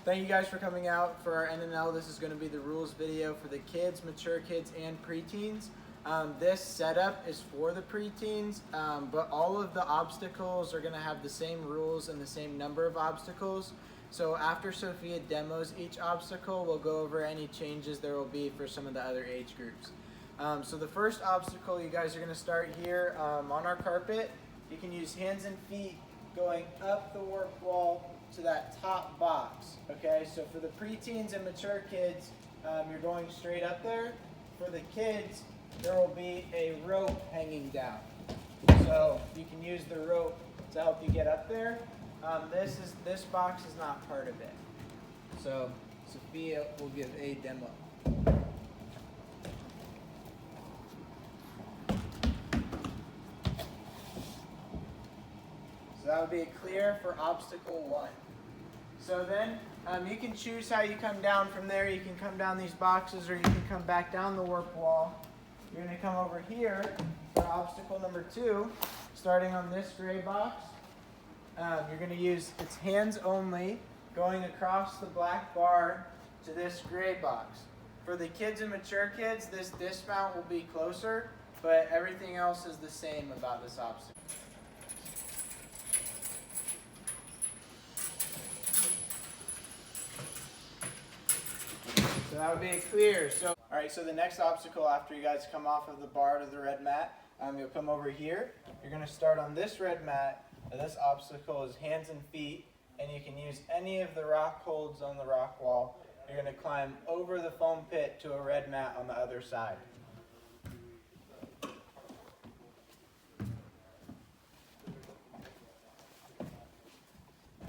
Thank you guys for coming out for our NNL. This is going to be the rules video for the kids, mature kids, and preteens. This setup is for the preteens, but all of the obstacles are going to have the same rules and the same number of obstacles. So after Sophia demos each obstacle, we'll go over any changes there will be for some of the other age groups. So the first obstacle, you guys are going to start here on our carpet. You can use hands and feet going up the warp wall to that top box. Okay, so for the preteens and mature kids, you're going straight up there. For the kids, there will be a rope hanging down. So you can use the rope to help you get up there. This box is not part of it. So Sophia will give a demo. So that would be a clear for obstacle 1. So then you can choose how you come down from there. You can come down these boxes or you can come back down the warp wall. You're going to come over here for obstacle number 2, starting on this gray box. You're going to use its hands only, going across the black bar to this gray box. For the kids and mature kids, this dismount will be closer, but everything else is the same about this obstacle. So that would be a clear. Alright, so the next obstacle after you guys come off of the bar to the red mat, you'll come over here. You're going to start on this red mat. This obstacle is hands and feet, and you can use any of the rock holds on the rock wall. You're going to climb over the foam pit to a red mat on the other side.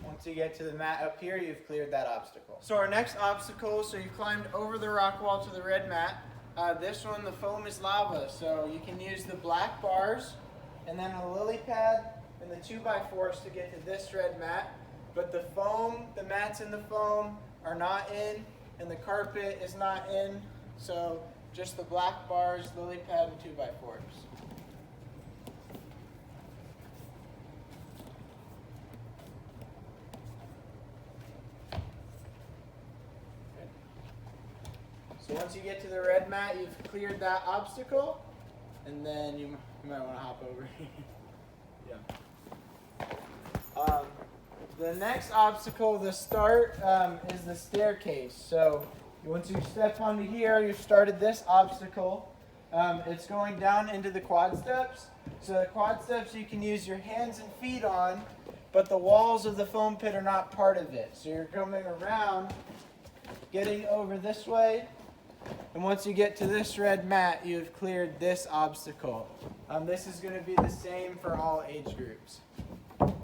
Once you get to the mat up here, you've cleared that obstacle. So our next obstacle, so you climbed over the rock wall to the red mat. This one, the foam is lava, so you can use the black bars and then a lily pad and the 2x4s to get to this red mat. But the foam, the mats in the foam are not in, and the carpet is not in, so just the black bars, lily pad, and 2x4s. So once you get to the red mat, you've cleared that obstacle, and then you might want to hop over here. Yeah. The next obstacle, the start, is the staircase. So once you step onto here, you've started this obstacle. It's going down into the quad steps. So the quad steps you can use your hands and feet on, but the walls of the foam pit are not part of it. So you're coming around, getting over this way. And once you get to this red mat, you've cleared this obstacle. This is going to be the same for all age groups. So,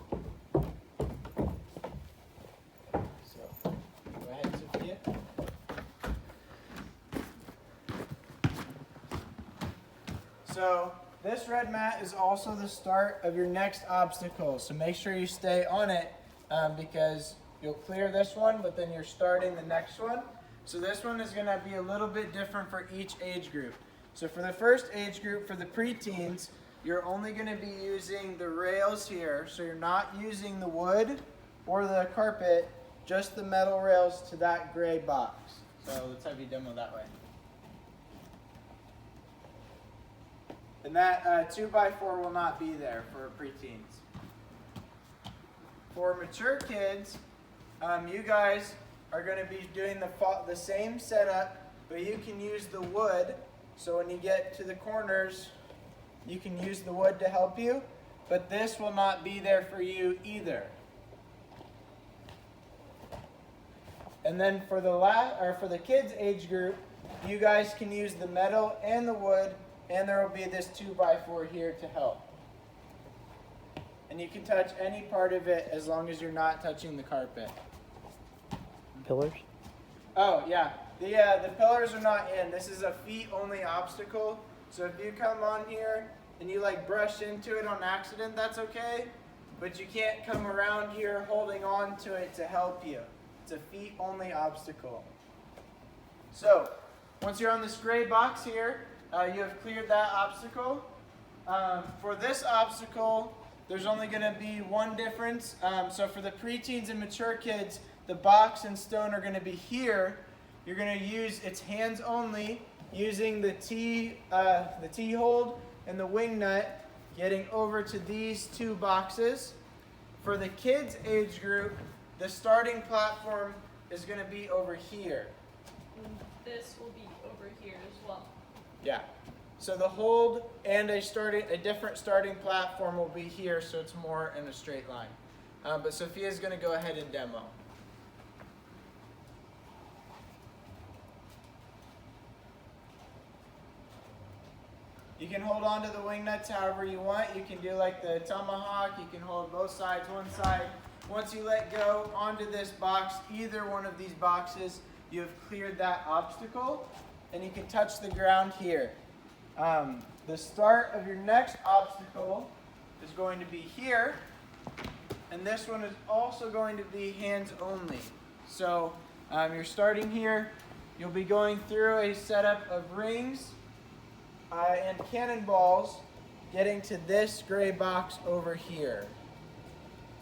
go ahead, Sophia. So, this red mat is also the start of your next obstacle. So make sure you stay on it because you'll clear this one, but then you're starting the next one. So this one is going to be a little bit different for each age group. So for the first age group, for the preteens, you're only going to be using the rails here. So you're not using the wood or the carpet, just the metal rails to that gray box. So let's have you demo that way. And that 2x4 will not be there for preteens. For mature kids, you guys are going to be doing the same setup, but you can use the wood. So when you get to the corners, you can use the wood to help you, but this will not be there for you either. And then for the kids age group, you guys can use the metal and the wood, and there will be this 2x4 here to help. And you can touch any part of it as long as you're not touching the carpet. Pillars? Oh, yeah. The pillars are not in. This is a feet-only obstacle. So if you come on here and you brush into it on accident, that's okay. But you can't come around here holding on to it to help you. It's a feet-only obstacle. So once you're on this gray box here, you have cleared that obstacle. For this obstacle, there's only going to be one difference. So for the preteens and mature kids, the box and stone are going to be here, you're going to use its hands only, using the T-hold and the wing nut, getting over to these two boxes. For the kids age group, the starting platform is going to be over here. And this will be over here as well. Yeah. So the hold and a different starting platform will be here, so it's more in a straight line. But Sophia's going to go ahead and demo. You can hold on to the wing nuts however you want. You can do like the tomahawk. You can hold both sides, one side. Once you let go onto this box, either one of these boxes, you have cleared that obstacle, and you can touch the ground here. The start of your next obstacle is going to be here, and this one is also going to be hands only. So you're starting here. You'll be going through a setup of rings and cannonballs, getting to this gray box over here.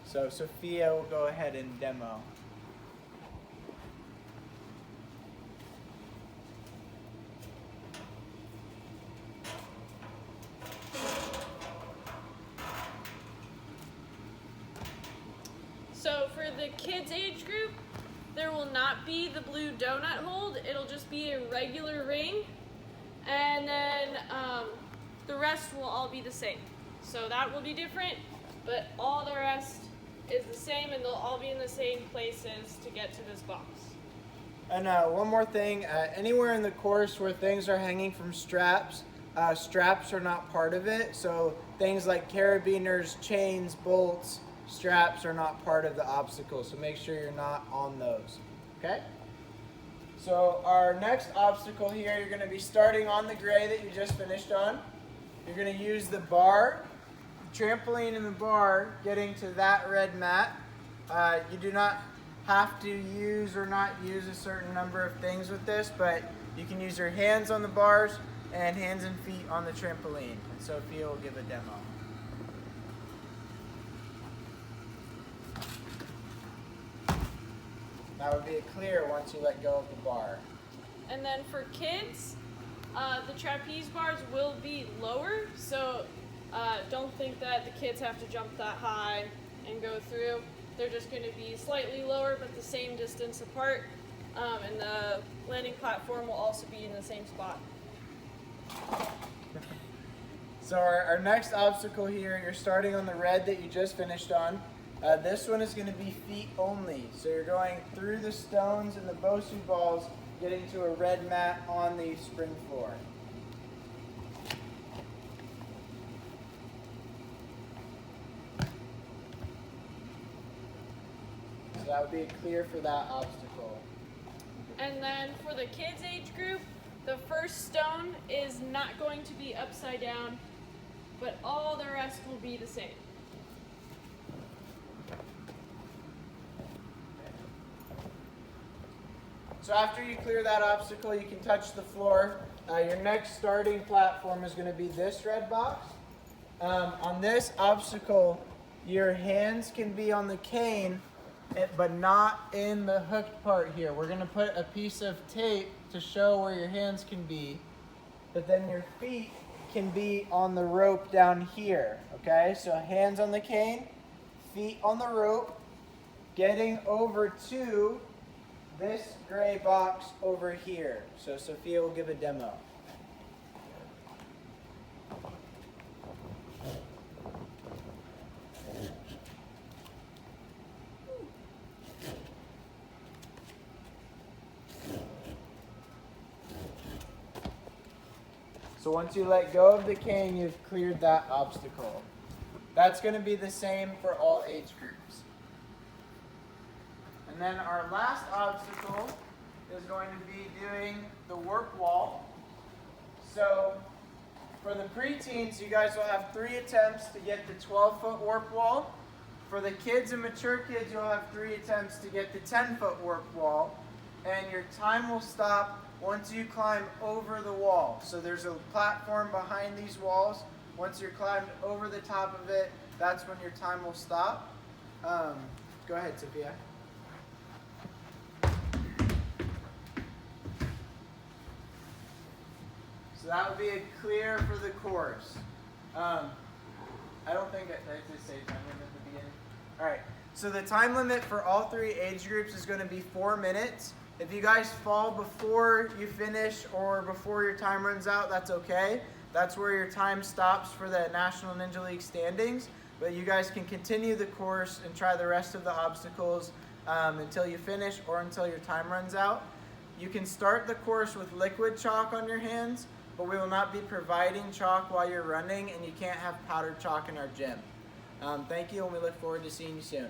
So Sophia will go ahead and demo. So for the kids age group, there will not be the blue donut hold. It'll just be a regular ring. And then the rest will all be the same. So that will be different, but all the rest is the same, and they'll all be in the same places to get to this box. And one more thing, anywhere in the course where things are hanging from straps, straps are not part of it. So things like carabiners, chains, bolts, straps are not part of the obstacle. So make sure you're not on those, okay? So our next obstacle here, you're going to be starting on the gray that you just finished on. You're going to use the bar, trampoline and the bar, getting to that red mat. You do not have to use or not use a certain number of things with this, but you can use your hands on the bars and hands and feet on the trampoline. And Sophia will give a demo. That would be a clear once you let go of the bar. And then for kids, the trapeze bars will be lower, so don't think that the kids have to jump that high and go through. They're just going to be slightly lower, but the same distance apart, and the landing platform will also be in the same spot. So our next obstacle here, you're starting on the red that you just finished on. This one is going to be feet only. So you're going through the stones and the Bosu balls, getting to a red mat on the spring floor. So that would be a clear for that obstacle. And then for the kids age group, the first stone is not going to be upside down, but all the rest will be the same. So after you clear that obstacle, you can touch the floor. Your next starting platform is going to be this red box. On this obstacle, your hands can be on the cane, but not in the hooked part here. We're going to put a piece of tape to show where your hands can be, but then your feet can be on the rope down here. Okay, so hands on the cane, feet on the rope, getting over to this gray box over here. So Sophia will give a demo. So once you let go of the cane, you've cleared that obstacle. That's going to be the same for all age groups. And then our last obstacle is going to be doing the warp wall. So for the preteens, you guys will have 3 attempts to get the 12-foot warp wall. For the kids and mature kids, you'll have 3 attempts to get the 10-foot warp wall. And your time will stop once you climb over the wall. So there's a platform behind these walls. Once you're climbed over the top of it, that's when your time will stop. Go ahead, Sophia. that would be a clear for the course. I don't think I actually say time limit at the beginning. All right. So the time limit for all 3 age groups is going to be 4 minutes. If you guys fall before you finish or before your time runs out, that's okay. That's where your time stops for the National Ninja League standings. But you guys can continue the course and try the rest of the obstacles until you finish or until your time runs out. You can start the course with liquid chalk on your hands, but we will not be providing chalk while you're running, and you can't have powdered chalk in our gym. Thank you, and we look forward to seeing you soon.